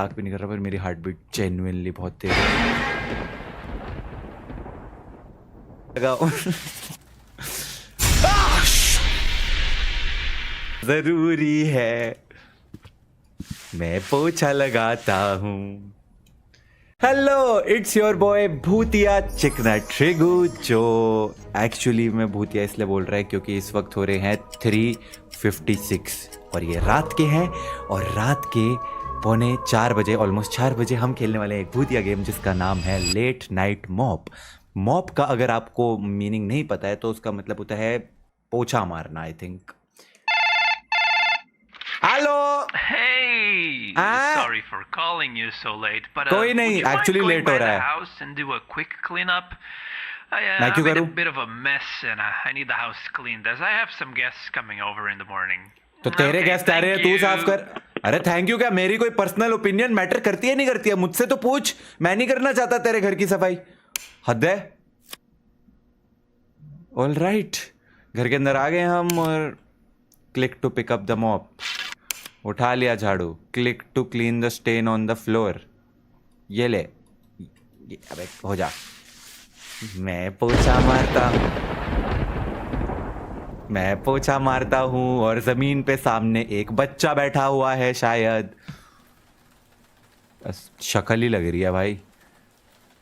मजाक भी नहीं कर रहा, पर मेरी हार्ट बीट जेन्युइनली बहुत तेज है। लगाओ। जरूरी है मैं पोछा लगाता हूँ। हेलो, इट्स योर बॉय भूतिया चिकना ट्रिगू, जो एक्चुअली में भूतिया इसलिए बोल रहा है क्योंकि इस वक्त हो रहे हैं 3:56 और ये रात के हैं, और रात के 3:45 ऑलमोस्ट 4 बजे हम खेलने वाले हैं एक भूतिया गेम जिसका नाम है लेट नाइट मॉप। मॉप का अगर आपको मीनिंग नहीं पता है तो उसका मतलब होता है पोछा मारना, I think. Hello. Hey, sorry for calling you so late, but कोई would नहीं, you mind actually going late by हो the रहा है। house and do a quick cleanup? मैं क्यों I'm in a करूं? bit of a mess and I need the house cleaned as I have some guests coming over in the morning. तो तेरे Okay, guest आ रहे हैं, thank तू साफ you. कर। अरे थैंक यू क्या? मेरी कोई पर्सनल ओपिनियन मैटर करती है नहीं करती है? मुझसे तो पूछ, मैं नहीं करना चाहता तेरे घर की सफाई। हद है। ऑल राइट, घर के अंदर आ गए हम और click to pick up the mop. उठा लिया झाड़ू। Click to clean the stain on the floor. ये ले। अबे हो जा। मैं पोछा मारता हूँ, मैं पोछा मारता हूँ और जमीन पे सामने एक बच्चा बैठा हुआ है शायद। बस शक्ल ही लग रही है भाई।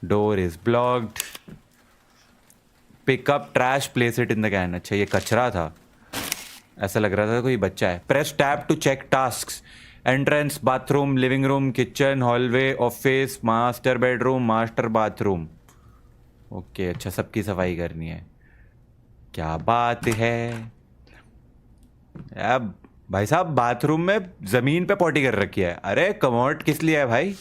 Door is blocked. Pickup trash, place it in the can. अच्छा ये कचरा था, ऐसा लग रहा था कोई बच्चा है। Press tab to check tasks. Entrance, bathroom, living room, kitchen, hallway, office, master bedroom, master bathroom. Okay, अच्छा सबकी सफाई करनी है। क्या बात है। अब भाई साहब बाथरूम में जमीन पे पॉटी कर रखी है। अरे कमोड किस लिए है भाई?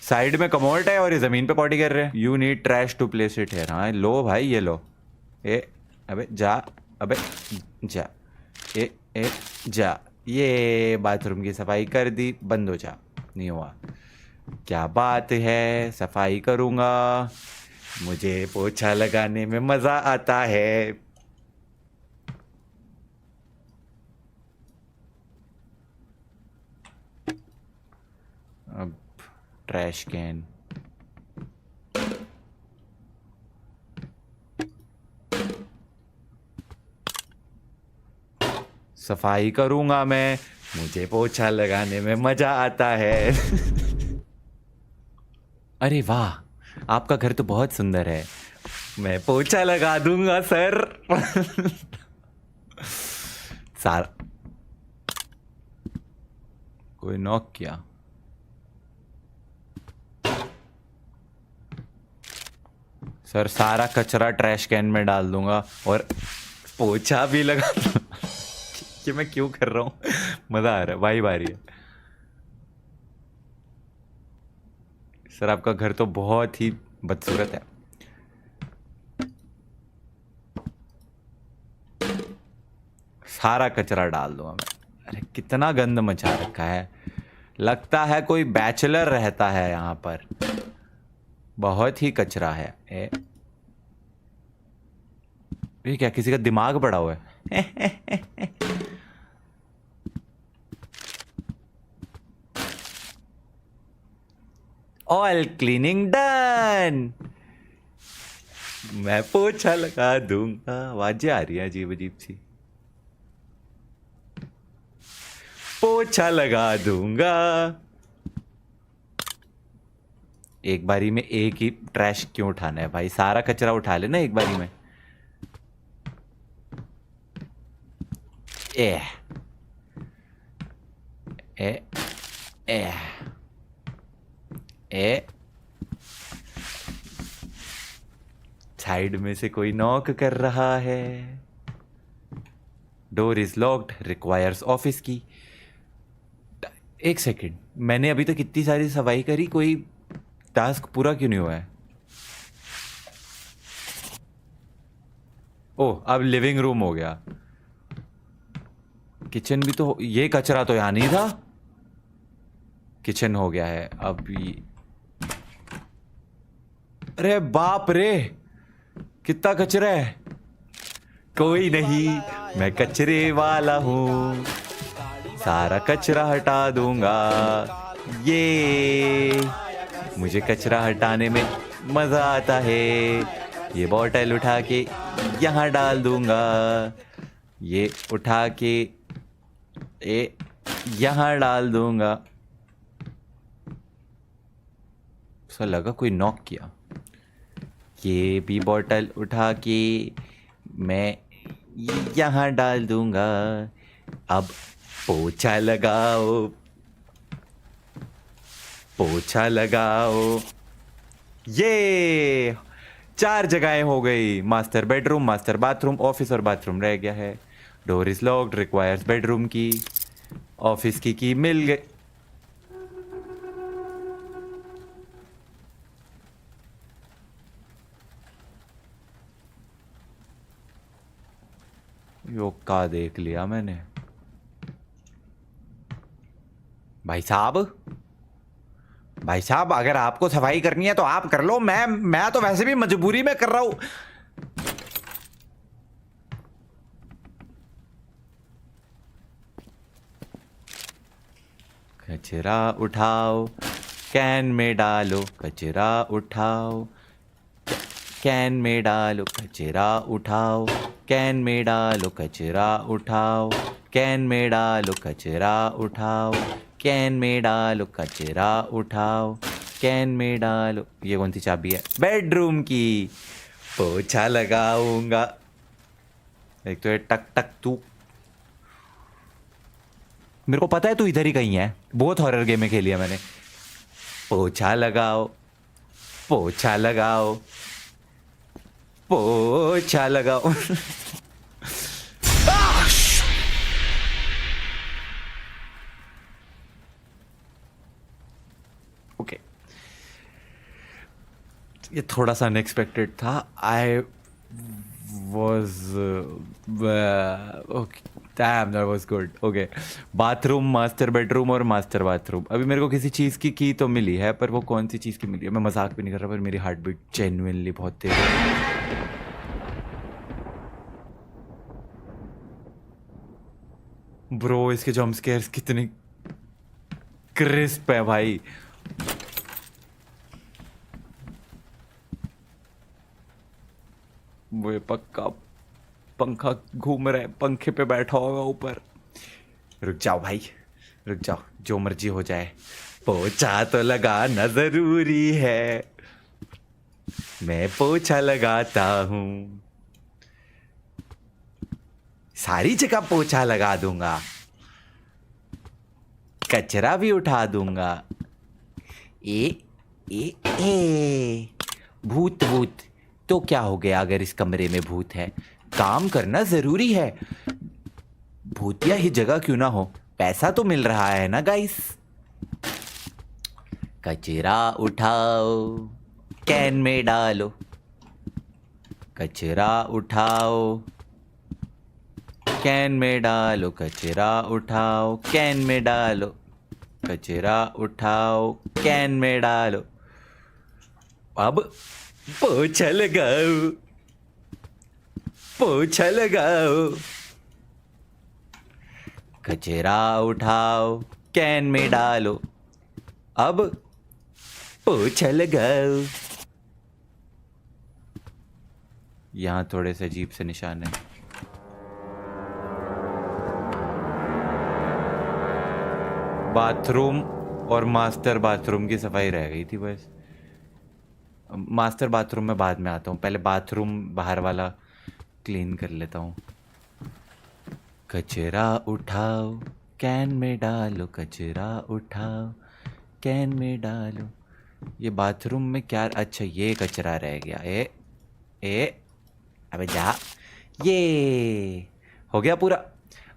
साइड में कमोड है और ये जमीन पे पॉटी कर रहे हैं। You need trash to place it here. हाँ लो भाई, ये लो। ए अबे जा, अबे जा, ए जा। ये बाथरूम की सफाई कर दी, बंद हो जा। नहीं हुआ, क्या बात है। सफाई करूँगा, मुझे पोछा लगाने में मज़ा आता है। अब ट्रैश कैन। सफाई करूँगा मैं, मुझे पोछा लगाने में मज़ा आता है। अरे वाह, आपका घर तो बहुत सुंदर है, मैं पोछा लगा दूंगा सर। सारा कोई नॉक किया। सर सारा कचरा ट्रैश कैन में डाल दूंगा और पोछा भी लगा दूंगा। कि मैं क्यों कर रहा हूँ, मजा आ रहा है, वाइब आ रही है। सर आपका घर तो बहुत ही बदसूरत है। सारा कचरा डाल दूंगा मैं। अरे कितना गंद मचा रखा है, लगता है कोई बैचलर रहता है यहाँ पर। बहुत ही कचरा है। ये क्या, किसी का दिमाग पड़ा हुआ है? All cleaning done. मैं पोछा लगा दूंगा। आवाजें आ रही है अजीब अजीब सी। पोछा लगा दूंगा। एक बारी में एक ही ट्रैश क्यों उठाना है भाई? सारा कचरा उठा लेना एक बारी में। ए ए ए ए साइड में से कोई नॉक कर रहा है। Door is locked, requires office की। एक सेकंड, मैंने अभी तक इतनी सारी सफाई करी, कोई टास्क पूरा क्यों नहीं हुआ है? ओह, अब लिविंग रूम हो गया। किचन भी तो, ये कचरा तो यहां नहीं था। किचन हो गया है अब अरे बाप रे, कितना कचरा है। कोई नहीं, मैं कचरे वाला हूँ, सारा कचरा हटा दूंगा। ये मुझे कचरा हटाने में मजा आता है। ये बॉटल उठा के यहाँ डाल दूंगा, ये उठा के यहाँ डाल दूंगा। ऐसा लगा कोई नॉक किया। ये भी बॉटल उठा के मैं यहाँ डाल दूंगा। अब पोछा लगाओ, पोछा लगाओ। ये 4 जगहें हो गई। Master bedroom, master bathroom, office और बाथरूम रह गया है। Door is locked, requires bedroom की। ऑफिस की मिल गई। योक्का देख लिया मैंने। भाई साहब, भाई साहब, अगर आपको सफाई करनी है तो आप कर लो। मैं तो वैसे भी मजबूरी में कर रहा हूं। कचरा उठाओ, कैन में डालो। कचरा उठाओ, कैन में डालो। कचरा उठाओ, कैन में डालो। कचरा उठाओ, कैन में डालो। कचरा उठाओ, कैन में डालो। कचरा उठाओ, कैन में डालो। ये कौन सी चाबी है? बेडरूम की। पोछा लगाऊंगा। एक तो ये टक टक तू, मेरे को पता है तू इधर ही कहीं है। बहुत हॉरर गेमें खेली है मैंने। पोछा लगाओ, पोछा लगाओ, पोछा लगाओ। ओके, ये थोड़ा सा अनएक्सपेक्टेड था। I was okay, dam, that was good. Okay, bathroom, master bedroom और मास्टर बाथरूम। अभी मेरे को किसी चीज़ की तो मिली है, पर वो कौन सी चीज़ की मिली है? मैं मजाक भी नहीं कर रहा, पर मेरी हार्ट बीट जेन्युइनली बहुत तेज है। ब्रो, इसके जंप स्केयर्स कितने क्रिस्प है भाई। वो ये पक्का पंखा घूम रहा है, पंखे पे बैठा होगा ऊपर। रुक जाओ भाई, रुक जाओ, जो मर्जी हो जाए, पोछा तो लगाना जरूरी है। मैं पोछा लगाता हूं, सारी जगह पोछा लगा दूंगा, कचरा भी उठा दूंगा। ए ए भूत भूत तो क्या हो गया अगर इस कमरे में भूत है? काम करना जरूरी है, भूतिया ही जगह क्यों ना हो, पैसा तो मिल रहा है ना गाइस। कचरा उठाओ, कैन में डालो। कचरा उठाओ, कैन में डालो। कचरा उठाओ, कैन में डालो। कचरा उठाओ, कैन में डालो। अब पोछा लगाओ, पोछा लगाओ। कचरा उठाओ, कैन में डालो। अब पोछा लगाओ। यहां थोड़े से अजीब से निशान है। बाथरूम और मास्टर बाथरूम की सफाई रह गई थी बस। मास्टर बाथरूम में बाद में आता हूँ, पहले बाथरूम बाहर वाला क्लीन कर लेता हूँ। कचरा उठाओ, कैन में डालो। कचरा उठाओ, कैन में डालो। ये बाथरूम में क्या? अच्छा, ये कचरा रह गया। अबे जा। ये हो गया पूरा।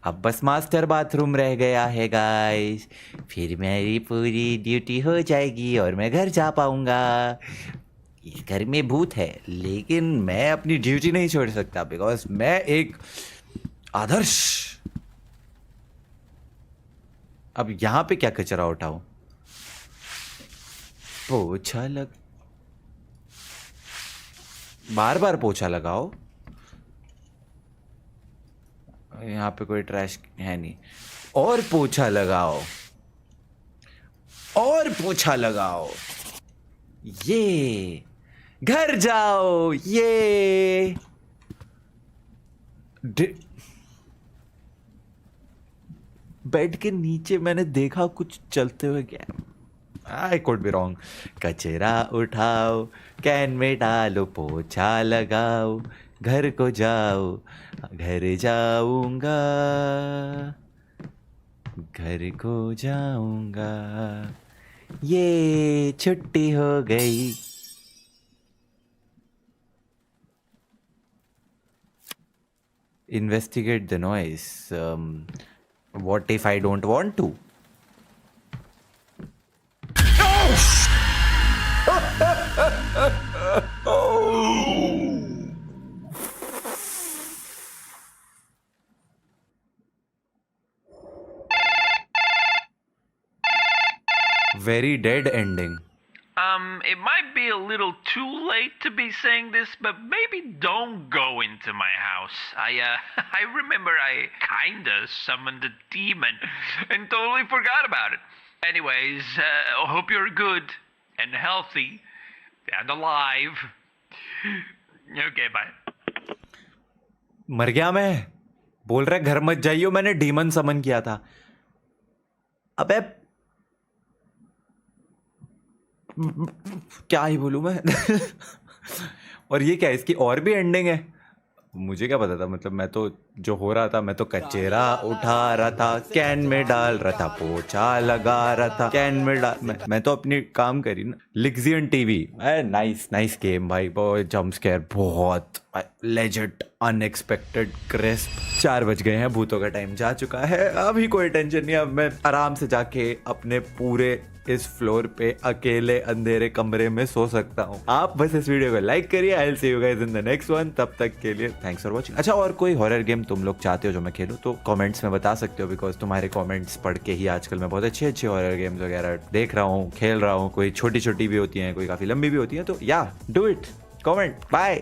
अब बस मास्टर बाथरूम रह गया है गाइस, फिर मेरी पूरी ड्यूटी हो जाएगी और मैं घर जा पाऊंगा। इस घर में भूत है, लेकिन मैं अपनी ड्यूटी नहीं छोड़ सकता, बिकॉज मैं एक आदर्श। अब यहां पे क्या कचरा उठाऊं? पोछा लग, बार बार पोछा लगाओ। यहाँ पे कोई ट्रैश है नहीं। और पोछा लगाओ, और पोछा लगाओ, ये घर जाओ, ये बेड के नीचे मैंने देखा कुछ चलते हुए गया। I could be wrong. कचरा उठाओ, कैन में डालो, पोछा लगाओ, घर को जाओ, घर जाऊंगा, घर को जाऊंगा, ये छुट्टी हो गई। Investigate the noise. What if I don't want to? Very dead ending. It might be a little too late to be saying this, but maybe don't go into my house. I remember I kinda summoned a demon and totally forgot about it. Anyways, hope you're good and healthy and alive. Okay, bye. मर गया मैं। बोल रहा है घर मत जाइयो, मैंने डीमन समन किया था। अबे क्या ही बोलूं मैं। और ये क्या, इसकी और भी एंडिंग है? मुझे क्या पता था, मतलब मैं तो जो हो रहा था, मैं तो कचरा उठा रहा था, कैन में डाल रहा था, पोछा लगा रहा था, कैन में डाल मैं तो अपनी काम करी ना। लिक्सियन टीवी, नाइस नाइस गेम भाई। बहुत जंप स्केयर, बहुत लेजेंड, अनएक्सपेक्टेड, क्रिस्प। 4 बज गए हैं, भूतों का टाइम जा चुका है। अभी कोई टेंशन नहीं, अब मैं आराम से जाके अपने पूरे इस फ्लोर पे अकेले अंधेरे कमरे में सो सकता हूँ। आप बस इस वीडियो को लाइक करिए। I will see you guys in the next one. तब तक के लिए थैंक्स फॉर वॉचिंग। अच्छा, और कोई हॉरर गेम तुम लोग चाहते हो जो मैं खेलूं तो कमेंट्स में बता सकते हो, बिकॉज तुम्हारे कमेंट्स पढ़ के ही आजकल मैं बहुत अच्छे हॉरर गेम्स वगैरह देख रहा हूँ, खेल रहा हूँ। कोई छोटी छोटी भी होती हैं, कोई काफी लंबी भी होती है। तो या डू इट, कमेंट, बाय।